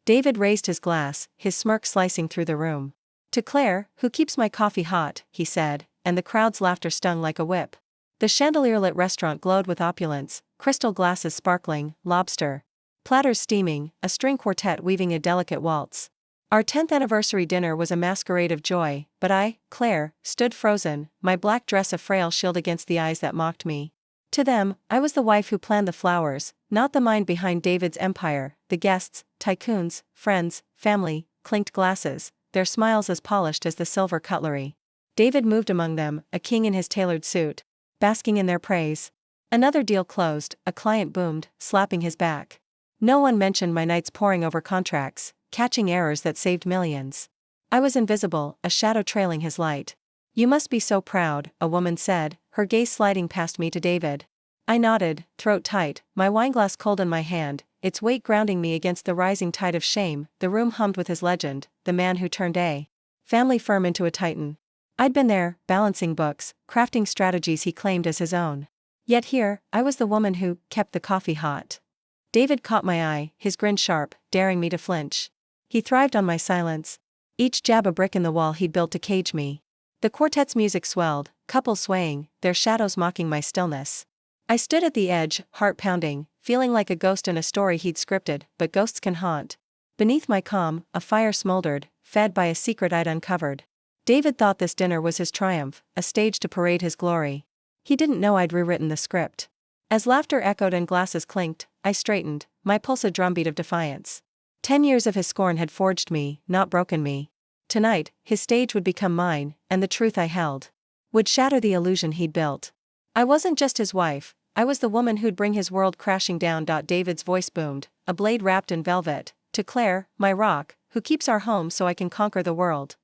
David raised his glass, his smirk slicing through the room. To Claire, who keeps my coffee hot, he said, and the crowd's laughter stung like a whip. The chandelier-lit restaurant glowed with opulence, crystal glasses sparkling, lobster platters steaming, a string quartet weaving a delicate waltz. Our 10th anniversary dinner was a masquerade of joy, but I, Claire, stood frozen, my black dress a frail shield against the eyes that mocked me. To them, I was the wife who planned the flowers, not the mind behind David's empire. The guests, tycoons, friends, family, clinked glasses, their smiles as polished as the silver cutlery. David moved among them, a king in his tailored suit, basking in their praise. Another deal closed, a client boomed, slapping his back. No one mentioned my nights poring over contracts, catching errors that saved millions. I was invisible, a shadow trailing his light. You must be so proud, a woman said, her gaze sliding past me to David. I nodded, throat tight, my wineglass cold in my hand, its weight grounding me against the rising tide of shame. The room hummed with his legend, the man who turned a family firm into a titan. I'd been there, balancing books, crafting strategies he claimed as his own. Yet here, I was the woman who kept the coffee hot. David caught my eye, his grin sharp, daring me to flinch. He thrived on my silence. Each jab a brick in the wall he'd built to cage me. The quartet's music swelled, couples swaying, their shadows mocking my stillness. I stood at the edge, heart pounding, feeling like a ghost in a story he'd scripted, but ghosts can haunt. Beneath my calm, a fire smoldered, fed by a secret I'd uncovered. David thought this dinner was his triumph, a stage to parade his glory. He didn't know I'd rewritten the script. As laughter echoed and glasses clinked, I straightened, my pulse a drumbeat of defiance. 10 years of his scorn had forged me, not broken me. Tonight, his stage would become mine, and the truth I held would shatter the illusion he'd built. I wasn't just his wife, I was the woman who'd bring his world crashing down. David's voice boomed, a blade wrapped in velvet. To Claire, my rock, who keeps our home so I can conquer the world.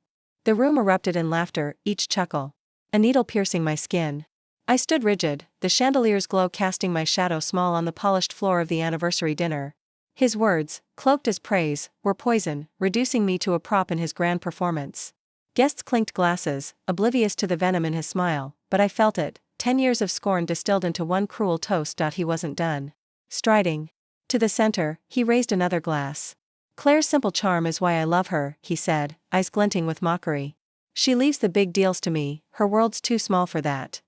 The room erupted in laughter, each chuckle a needle piercing my skin. I stood rigid, the chandelier's glow casting my shadow small on the polished floor of the anniversary dinner. His words, cloaked as praise, were poison, reducing me to a prop in his grand performance. Guests clinked glasses, oblivious to the venom in his smile, but I felt it, 10 years of scorn distilled into one cruel toast. He wasn't done. Striding to the center, he raised another glass. Claire's simple charm is why I love her, he said, eyes glinting with mockery. She leaves the big deals to me, her world's too small for that.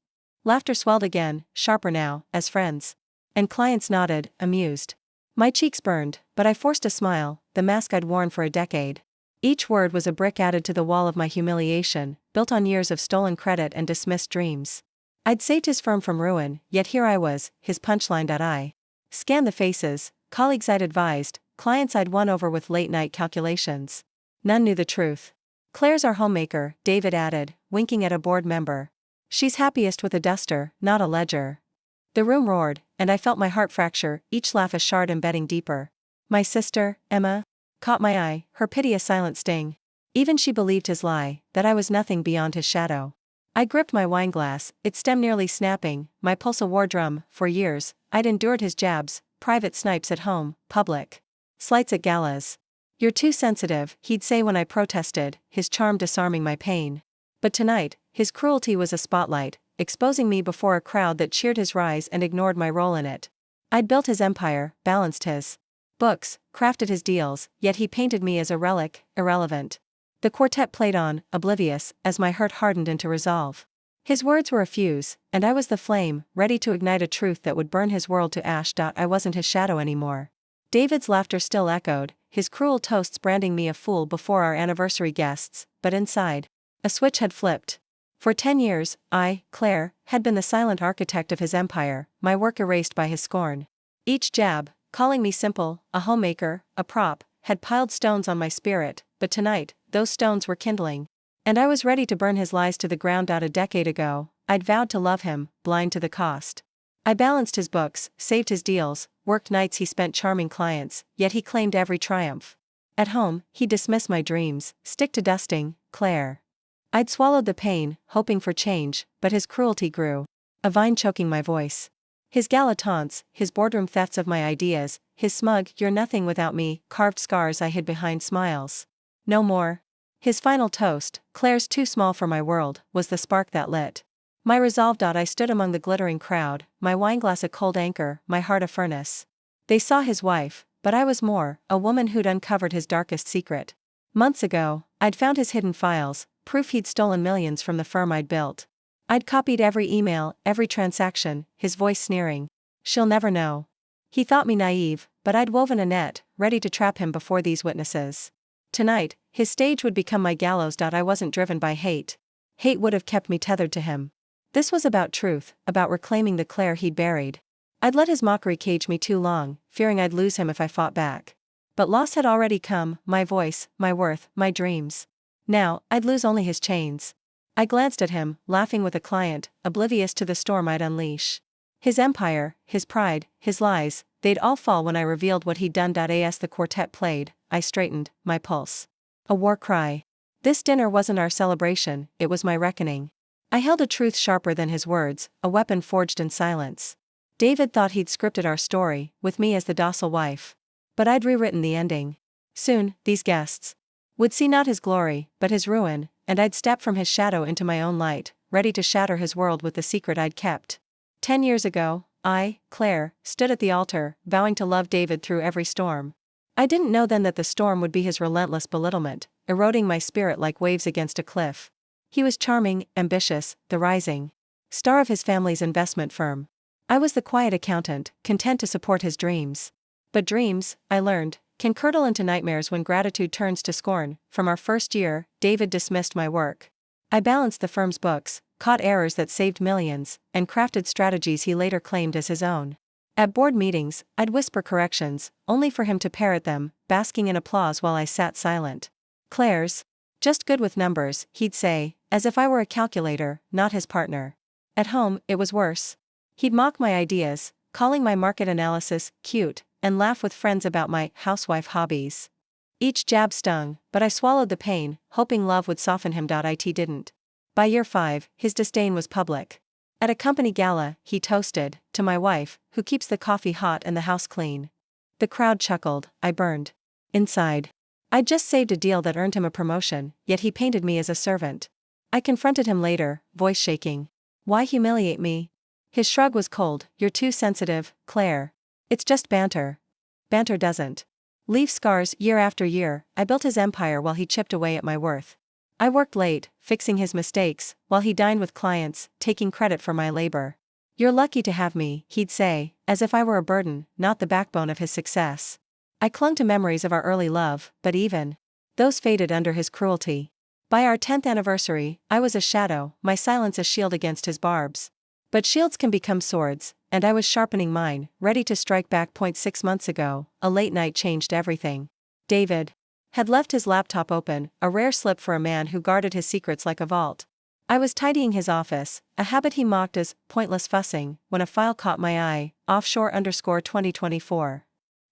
Laughter swelled again, sharper now, as friends and clients nodded, amused. My cheeks burned, but I forced a smile, the mask I'd worn for a decade. Each word was a brick added to the wall of my humiliation, built on years of stolen credit and dismissed dreams. I'd saved his firm from ruin, yet here I was, his punchline. I scanned the faces, colleagues I'd advised, clients I'd won over with late-night calculations. None knew the truth. Claire's our homemaker, David added, winking at a board member. She's happiest with a duster, not a ledger. The room roared, and I felt my heart fracture, each laugh a shard embedding deeper. My sister, Emma, caught my eye, her pity a silent sting. Even she believed his lie, that I was nothing beyond his shadow. I gripped my wineglass, its stem nearly snapping, my pulse a war drum. For years, I'd endured his jabs, private snipes at home, public slights at galas. You're too sensitive, he'd say when I protested, his charm disarming my pain. But tonight, his cruelty was a spotlight, exposing me before a crowd that cheered his rise and ignored my role in it. I'd built his empire, balanced his books, crafted his deals, yet he painted me as a relic, irrelevant. The quartet played on, oblivious, as my hurt hardened into resolve. His words were a fuse, and I was the flame, ready to ignite a truth that would burn his world to ash. I wasn't his shadow anymore. David's laughter still echoed, his cruel toasts branding me a fool before our anniversary guests, but inside, a switch had flipped. For 10 years, I, Claire, had been the silent architect of his empire, my work erased by his scorn. Each jab, calling me simple, a homemaker, a prop, had piled stones on my spirit, but tonight, those stones were kindling. And I was ready to burn his lies to the ground. A decade ago, I'd vowed to love him, blind to the cost. I balanced his books, saved his deals, worked nights he spent charming clients, yet he claimed every triumph. At home, he dismissed my dreams, stick to dusting, Claire. I'd swallowed the pain, hoping for change, but his cruelty grew, a vine choking my voice. His gala taunts, his boardroom thefts of my ideas, his smug "you're nothing without me" carved scars I hid behind smiles. No more. His final toast, Claire's too small for my world, was the spark that lit my resolve. I stood among the glittering crowd, my wineglass a cold anchor, my heart a furnace. They saw his wife, but I was more, a woman who'd uncovered his darkest secret. Months ago, I'd found his hidden files, proof he'd stolen millions from the firm I'd built. I'd copied every email, every transaction, his voice sneering. She'll never know. He thought me naive, but I'd woven a net, ready to trap him before these witnesses. Tonight, his stage would become my gallows. I wasn't driven by hate. Hate would have kept me tethered to him. This was about truth, about reclaiming the Claire he'd buried. I'd let his mockery cage me too long, fearing I'd lose him if I fought back. But loss had already come, my voice, my worth, my dreams. Now, I'd lose only his chains. I glanced at him, laughing with a client, oblivious to the storm I'd unleash. His empire, his pride, his lies, they'd all fall when I revealed what he'd done. As the quartet played, I straightened, my pulse. A war cry. This dinner wasn't our celebration, it was my reckoning. I held a truth sharper than his words, a weapon forged in silence. David thought he'd scripted our story, with me as the docile wife. But I'd rewritten the ending. Soon, these guests would see not his glory, but his ruin, and I'd step from his shadow into my own light, ready to shatter his world with the secret I'd kept. 10 years ago, I, Claire, stood at the altar, vowing to love David through every storm. I didn't know then that the storm would be his relentless belittlement, eroding my spirit like waves against a cliff. He was charming, ambitious, the rising star of his family's investment firm. I was the quiet accountant, content to support his dreams. But dreams, I learned, can curdle into nightmares when gratitude turns to scorn. From our first year, David dismissed my work. I balanced the firm's books, caught errors that saved millions, and crafted strategies he later claimed as his own. At board meetings, I'd whisper corrections, only for him to parrot them, basking in applause while I sat silent. Claire's just good with numbers, he'd say, as if I were a calculator, not his partner. At home, it was worse. He'd mock my ideas, calling my market analysis cute, and laugh with friends about my housewife hobbies. Each jab stung, but I swallowed the pain, hoping love would soften him. It didn't. By year 5, his disdain was public. At a company gala, he toasted, to my wife, who keeps the coffee hot and the house clean. The crowd chuckled, I burned inside. I'd just saved a deal that earned him a promotion, yet he painted me as a servant. I confronted him later, voice shaking. Why humiliate me? His shrug was cold. You're too sensitive, Claire. It's just banter. Banter doesn't leave scars. Year after year, I built his empire while he chipped away at my worth. I worked late, fixing his mistakes, while he dined with clients, taking credit for my labor. You're lucky to have me, he'd say, as if I were a burden, not the backbone of his success. I clung to memories of our early love, but even those faded under his cruelty. By our 10th anniversary, I was a shadow, my silence a shield against his barbs. But shields can become swords, and I was sharpening mine, ready to strike back. 6 months ago, a late night changed everything. David had left his laptop open, a rare slip for a man who guarded his secrets like a vault. I was tidying his office, a habit he mocked as pointless fussing, when a file caught my eye, offshore_2024.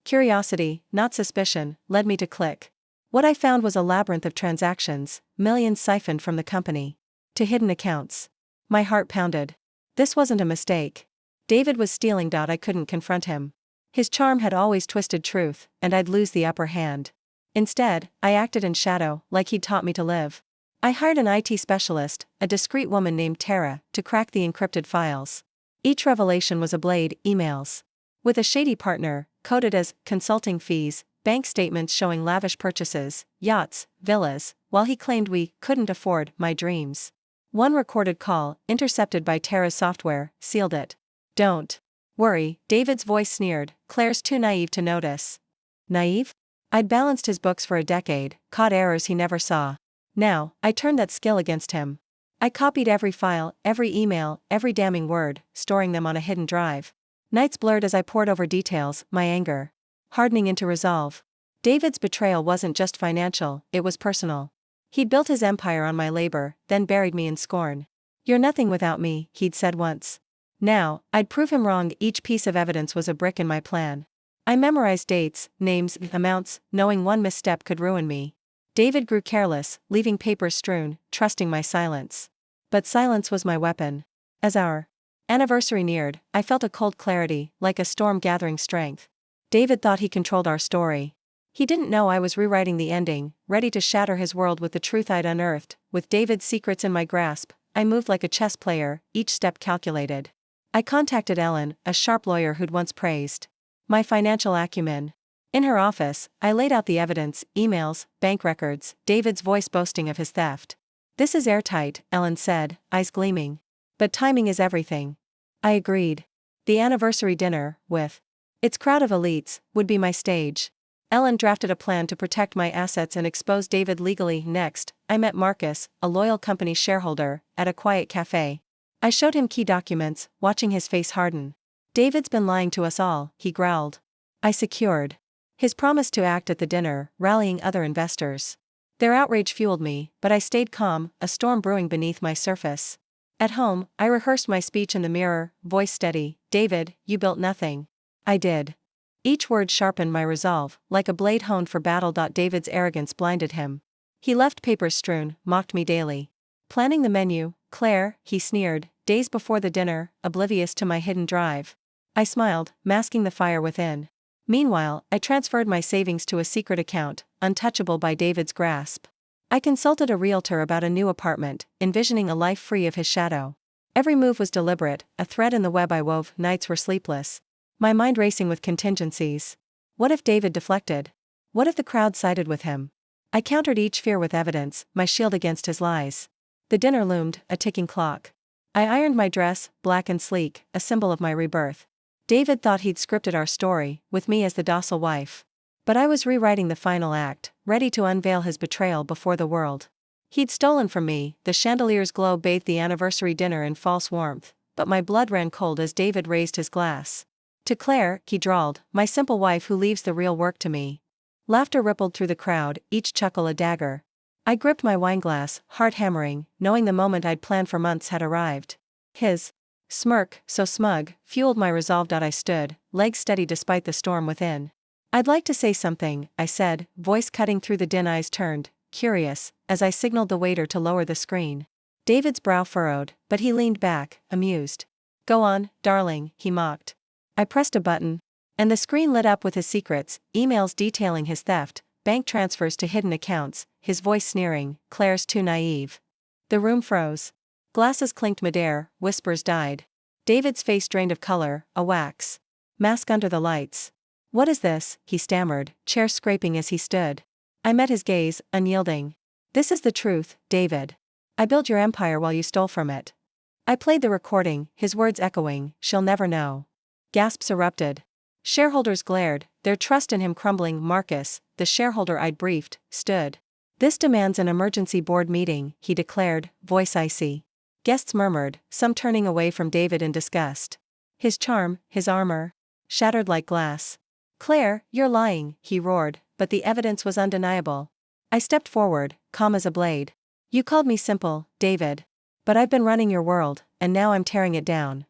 Curiosity, not suspicion, led me to click. What I found was a labyrinth of transactions, millions siphoned from the company to hidden accounts. My heart pounded. This wasn't a mistake. David was stealing. I couldn't confront him. His charm had always twisted truth, and I'd lose the upper hand. Instead, I acted in shadow, like he'd taught me to live. I hired an IT specialist, a discreet woman named Tara, to crack the encrypted files. Each revelation was a blade, emails with a shady partner, coded as consulting fees, bank statements showing lavish purchases, yachts, villas, while he claimed we couldn't afford my dreams. One recorded call, intercepted by Tara's software, sealed it. Don't worry, David's voice sneered, Claire's too naive to notice. Naive? I'd balanced his books for a decade, caught errors he never saw. Now, I turned that skill against him. I copied every file, every email, every damning word, storing them on a hidden drive. Nights blurred as I pored over details, my anger hardening into resolve. David's betrayal wasn't just financial, it was personal. He'd built his empire on my labor, then buried me in scorn. You're nothing without me, he'd said once. Now, I'd prove him wrong. Each piece of evidence was a brick in my plan. I memorized dates, names, amounts, knowing one misstep could ruin me. David grew careless, leaving papers strewn, trusting my silence. But silence was my weapon. As our anniversary neared, I felt a cold clarity, like a storm gathering strength. David thought he controlled our story. He didn't know I was rewriting the ending, ready to shatter his world with the truth I'd unearthed. With David's secrets in my grasp, I moved like a chess player, each step calculated. I contacted Ellen, a sharp lawyer who'd once praised my financial acumen. In her office, I laid out the evidence, emails, bank records, David's voice boasting of his theft. "This is airtight," Ellen said, eyes gleaming. "But timing is everything." I agreed. The anniversary dinner, with its crowd of elites, would be my stage. Ellen drafted a plan to protect my assets and expose David legally. Next, I met Marcus, a loyal company shareholder, at a quiet cafe. I showed him key documents, watching his face harden. "David's been lying to us all," he growled. I secured his promise to act at the dinner, rallying other investors. Their outrage fueled me, but I stayed calm, a storm brewing beneath my surface. At home, I rehearsed my speech in the mirror, voice steady. "David, you built nothing." I did. Each word sharpened my resolve, like a blade honed for battle. David's arrogance blinded him. He left papers strewn, mocked me daily. "Planning the menu, Claire," he sneered, days before the dinner, oblivious to my hidden drive. I smiled, masking the fire within. Meanwhile, I transferred my savings to a secret account, untouchable by David's grasp. I consulted a realtor about a new apartment, envisioning a life free of his shadow. Every move was deliberate, a thread in the web I wove. Nights were sleepless, my mind racing with contingencies. What if David deflected? What if the crowd sided with him? I countered each fear with evidence, my shield against his lies. The dinner loomed, a ticking clock. I ironed my dress, black and sleek, a symbol of my rebirth. David thought he'd scripted our story, with me as the docile wife. But I was rewriting the final act, ready to unveil his betrayal before the world. He'd stolen from me. The chandelier's glow bathed the anniversary dinner in false warmth, but my blood ran cold as David raised his glass. "To Claire," he drawled, "my simple wife who leaves the real work to me." Laughter rippled through the crowd, each chuckle a dagger. I gripped my wineglass, heart hammering, knowing the moment I'd planned for months had arrived. His smirk, so smug, fueled my resolve. I stood, legs steady despite the storm within. "I'd like to say something," I said, voice cutting through the din. Eyes turned, curious, as I signaled the waiter to lower the screen. David's brow furrowed, but he leaned back, amused. "Go on, darling," he mocked. I pressed a button, and the screen lit up with his secrets, emails detailing his theft, bank transfers to hidden accounts, his voice sneering, "Claire's too naive." The room froze. Glasses clinked midair, whispers died. David's face drained of color, a wax mask under the lights. "What is this?" he stammered, chair scraping as he stood. I met his gaze, unyielding. "This is the truth, David. I built your empire while you stole from it." I played the recording, his words echoing, "She'll never know." Gasps erupted. Shareholders glared, their trust in him crumbling. Marcus, the shareholder I'd briefed, stood. "This demands an emergency board meeting," he declared, voice icy. Guests murmured, some turning away from David in disgust. His charm, his armor, shattered like glass. "Claire, you're lying," he roared, but the evidence was undeniable. I stepped forward, calm as a blade. "You called me simple, David. But I've been running your world, and now I'm tearing it down."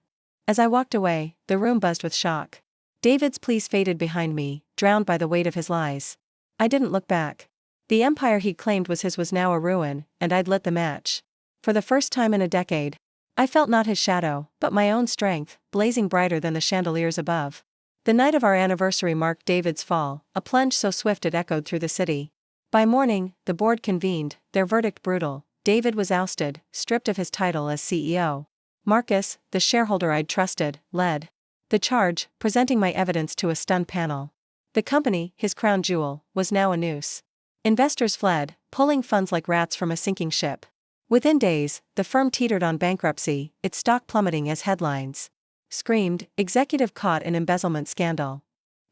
As I walked away, the room buzzed with shock. David's pleas faded behind me, drowned by the weight of his lies. I didn't look back. The empire he'd claimed was his was now a ruin, and I'd lit the match. For the first time in a decade, I felt not his shadow, but my own strength, blazing brighter than the chandeliers above. The night of our anniversary marked David's fall, a plunge so swift it echoed through the city. By morning, the board convened, their verdict brutal. David was ousted, stripped of his title as CEO. Marcus, the shareholder I'd trusted, led the charge, presenting my evidence to a stunned panel. The company, his crown jewel, was now a noose. Investors fled, pulling funds like rats from a sinking ship. Within days, the firm teetered on bankruptcy, its stock plummeting as headlines screamed, "Executive caught in embezzlement scandal."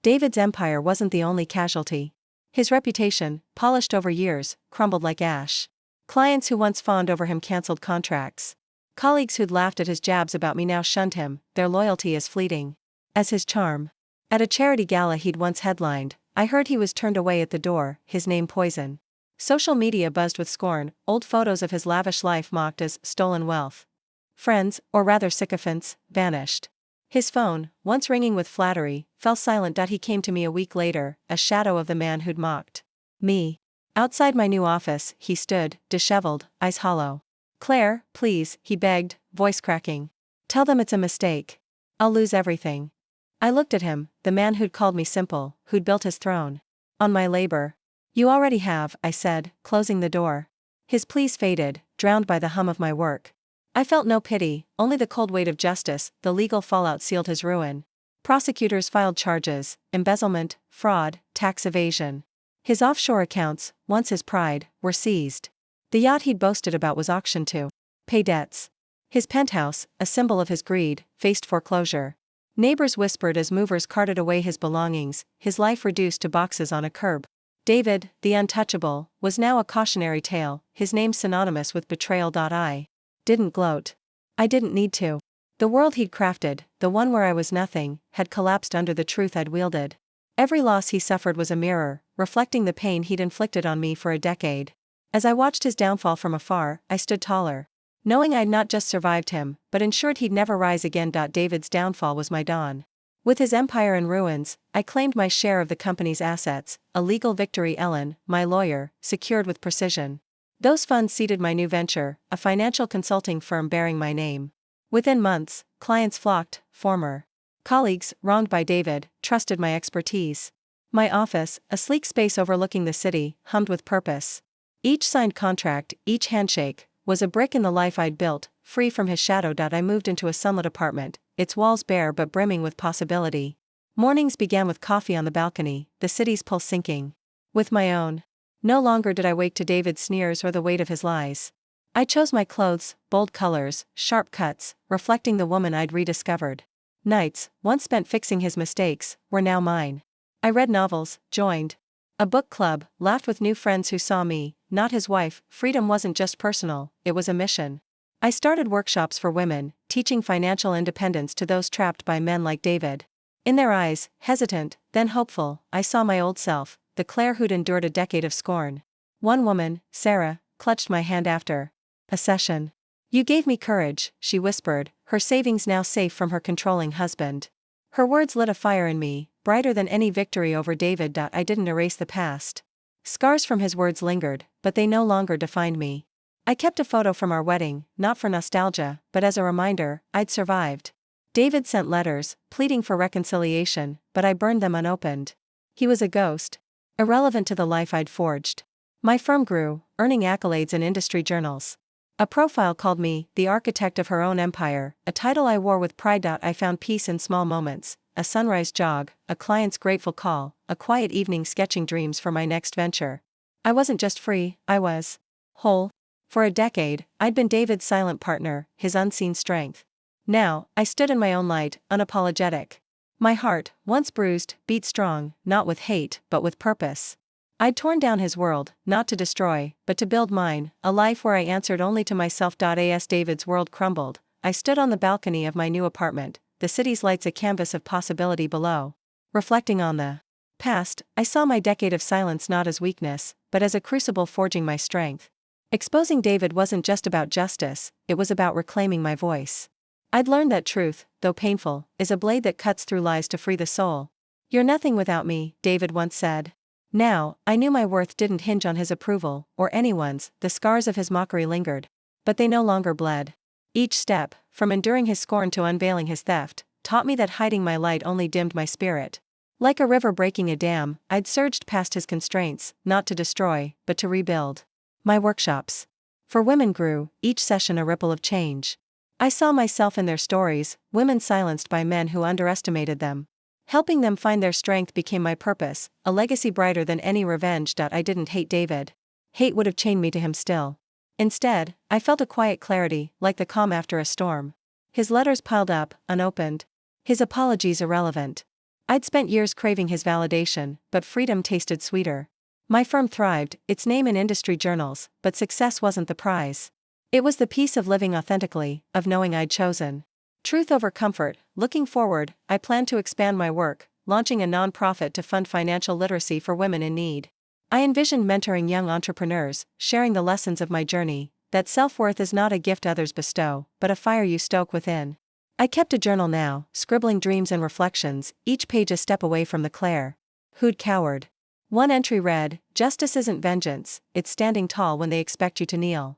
David's empire wasn't the only casualty. His reputation, polished over years, crumbled like ash. Clients who once fawned over him canceled contracts. Colleagues who'd laughed at his jabs about me now shunned him, their loyalty as fleeting as his charm. At a charity gala he'd once headlined, I heard he was turned away at the door, his name poison. Social media buzzed with scorn, old photos of his lavish life mocked as stolen wealth. Friends, or rather sycophants, vanished. His phone, once ringing with flattery, fell silent. He came to me a week later, a shadow of the man who'd mocked me. Outside my new office, he stood, disheveled, eyes hollow. "Claire, please," he begged, voice cracking. "Tell them it's a mistake. I'll lose everything." I looked at him, the man who'd called me simple, who'd built his throne on my labor. "You already have," I said, closing the door. His pleas faded, drowned by the hum of my work. I felt no pity, only the cold weight of justice. The legal fallout sealed his ruin. Prosecutors filed charges: embezzlement, fraud, tax evasion. His offshore accounts, once his pride, were seized. The yacht he'd boasted about was auctioned to pay debts. His penthouse, a symbol of his greed, faced foreclosure. Neighbors whispered as movers carted away his belongings, his life reduced to boxes on a curb. David, the untouchable, was now a cautionary tale, his name synonymous with betrayal. I didn't gloat. I didn't need to. The world he'd crafted, the one where I was nothing, had collapsed under the truth I'd wielded. Every loss he suffered was a mirror, reflecting the pain he'd inflicted on me for a decade. As I watched his downfall from afar, I stood taller, knowing I'd not just survived him, but ensured he'd never rise again. David's downfall was my dawn. With his empire in ruins, I claimed my share of the company's assets, a legal victory. Ellen, my lawyer, secured with precision. Those funds seeded my new venture, a financial consulting firm bearing my name. Within months, clients flocked, former colleagues, wronged by David, trusted my expertise. My office, a sleek space overlooking the city, hummed with purpose. Each signed contract, each handshake, was a brick in the life I'd built, free from his shadow. I moved into a sunlit apartment, its walls bare but brimming with possibility. Mornings began with coffee on the balcony, the city's pulse sinking with my own. No longer did I wake to David's sneers or the weight of his lies. I chose my clothes, bold colors, sharp cuts, reflecting the woman I'd rediscovered. Nights, once spent fixing his mistakes, were now mine. I read novels, joined a book club, laughed with new friends who saw me, not his wife. Freedom wasn't just personal, it was a mission. I started workshops for women, teaching financial independence to those trapped by men like David. In their eyes, hesitant, then hopeful, I saw my old self, the Claire who'd endured a decade of scorn. One woman, Sarah, clutched my hand after a session. "You gave me courage," she whispered, her savings now safe from her controlling husband. Her words lit a fire in me, brighter than any victory over David. I didn't erase the past. Scars from his words lingered, but they no longer defined me. I kept a photo from our wedding, not for nostalgia, but as a reminder, I'd survived. David sent letters, pleading for reconciliation, but I burned them unopened. He was a ghost, irrelevant to the life I'd forged. My firm grew, earning accolades in industry journals. A profile called me the architect of her own empire, a title I wore with pride. I found peace in small moments, a sunrise jog, a client's grateful call, a quiet evening sketching dreams for my next venture. I wasn't just free, I was whole. For a decade, I'd been David's silent partner, his unseen strength. Now, I stood in my own light, unapologetic. My heart, once bruised, beat strong, not with hate, but with purpose. I'd torn down his world, not to destroy, but to build mine, a life where I answered only to myself. As David's world crumbled, I stood on the balcony of my new apartment, the city's lights a canvas of possibility below. Reflecting on the past, I saw my decade of silence not as weakness, but as a crucible forging my strength. Exposing David wasn't just about justice, it was about reclaiming my voice. I'd learned that truth, though painful, is a blade that cuts through lies to free the soul. "You're nothing without me," David once said. Now, I knew my worth didn't hinge on his approval, or anyone's. The scars of his mockery lingered, but they no longer bled. Each step, from enduring his scorn to unveiling his theft, taught me that hiding my light only dimmed my spirit. Like a river breaking a dam, I'd surged past his constraints, not to destroy, but to rebuild. My workshops for women grew, each session a ripple of change. I saw myself in their stories, women silenced by men who underestimated them. Helping them find their strength became my purpose, a legacy brighter than any revenge. I didn't hate David. Hate would have chained me to him still. Instead, I felt a quiet clarity, like the calm after a storm. His letters piled up, unopened. His apologies irrelevant. I'd spent years craving his validation, but freedom tasted sweeter. My firm thrived, its name in industry journals, but success wasn't the prize. It was the peace of living authentically, of knowing I'd chosen truth over comfort. Looking forward, I plan to expand my work, launching a nonprofit to fund financial literacy for women in need. I envisioned mentoring young entrepreneurs, sharing the lessons of my journey, that self-worth is not a gift others bestow, but a fire you stoke within. I kept a journal now, scribbling dreams and reflections, each page a step away from the Claire who'd cowered. One entry read, "Justice isn't vengeance, it's standing tall when they expect you to kneel."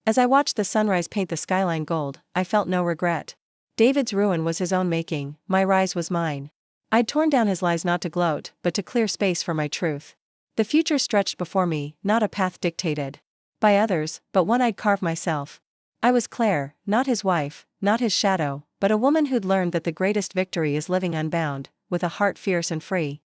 As I watched the sunrise paint the skyline gold, I felt no regret. David's ruin was his own making, my rise was mine. I'd torn down his lies not to gloat, but to clear space for my truth. The future stretched before me, not a path dictated by others, but one I'd carve myself. I was Claire, not his wife, not his shadow, but a woman who'd learned that the greatest victory is living unbound, with a heart fierce and free.